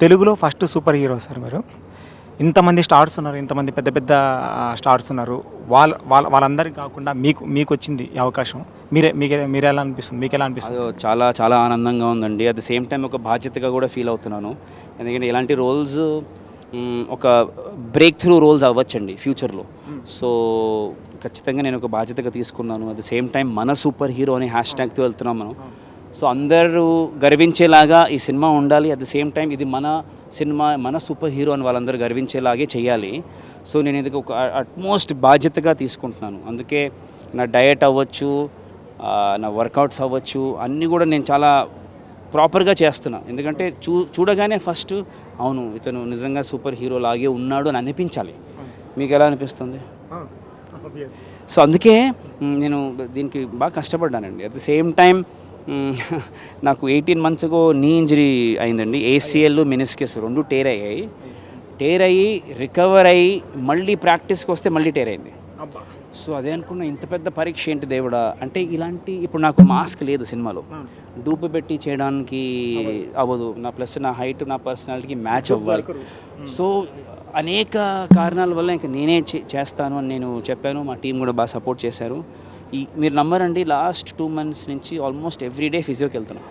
తెలుగులో first super hero sir మీరు. ఇంతమంది స్టార్స్ ఉన్నారు. ఇంతమంది పెద్ద పెద్ద స్టార్స్ ఉన్నారు. వాళ్ళందరికి కాకుండా మీకొచ్చింది ఈ అవకాశం. మీరెలా అనిపిస్తుంది? మీకెలా అనిపిస్తుంది? అది చాలా చాలా ఆనందంగా ఉందండి. అట్ ద సేమ్ టైం ఒక బాధ్యతగా కూడా ఫీల్ అవుతున్నాను. ఎందుకంటే ఇలాంటి రోల్స్ ఒక బ్రేక్ త్రూ రోల్స్ అవ్వచ్చండి ఫ్యూచర్లో. సో ఖచ్చితంగా నేను ఒక బాధ్యతగా తీసుకున్నాను. అట్ ద సేమ్ టైం మన సూపర్ హీరో అనే హ్యాష్ ట్యాగ్తో వెళ్తున్నాం మనం. సో అందరూ గర్వించేలాగా ఈ సినిమా ఉండాలి. అట్ ద సేమ్ టైం ఇది మన సినిమా, మన సూపర్ హీరో అని వాళ్ళందరూ గర్వించేలాగే చేయాలి. సో నేను ఇది ఒక అట్మోస్ట్ బాధ్యతగా తీసుకుంటున్నాను. అందుకే నా డయట్ అవ్వచ్చు, నా వర్కౌట్స్ అవ్వచ్చు, అన్నీ కూడా నేను చాలా ప్రాపర్గా చేస్తున్నా. ఎందుకంటే చూడగానే ఫస్ట్ అవును ఇతను నిజంగా సూపర్ హీరో లాగే ఉన్నాడు అని అనిపించాలి. మీకు ఎలా అనిపిస్తుంది? సో అందుకే నేను దీనికి బాగా కష్టపడ్డానండి. అట్ ద సేమ్ టైం నాకు 18 months ago నీ ఇంజరీ అయిందండి. ACL, మెనిస్కస్ 2 టేర్ అయ్యాయి. టేర్ అయ్యి రికవర్ అయ్యి మళ్ళీ ప్రాక్టీస్కి వస్తే మళ్ళీ టేర్ అయింది. సో అదే అనుకున్న, ఇంత పెద్ద పరీక్ష ఏంటి దేవుడా అంటే. ఇలాంటి ఇప్పుడు నాకు మాస్క్ లేదు సినిమాలో, డూపు పెట్టి చేయడానికి అవ్వదు. నా హైట్ నా పర్సనాలిటీకి మ్యాచ్ అవ్వాలి. సో అనేక కారణాల వల్ల ఇంకా నేనే చేస్తాను అని నేను చెప్పాను. మా టీం కూడా బాగా సపోర్ట్ చేశారు. మీరు నమ్మరండి, లాస్ట్ 2 months నుంచి ఆల్మోస్ట్ ఎవ్రీడే ఫిజియోకి వెళ్తున్నా.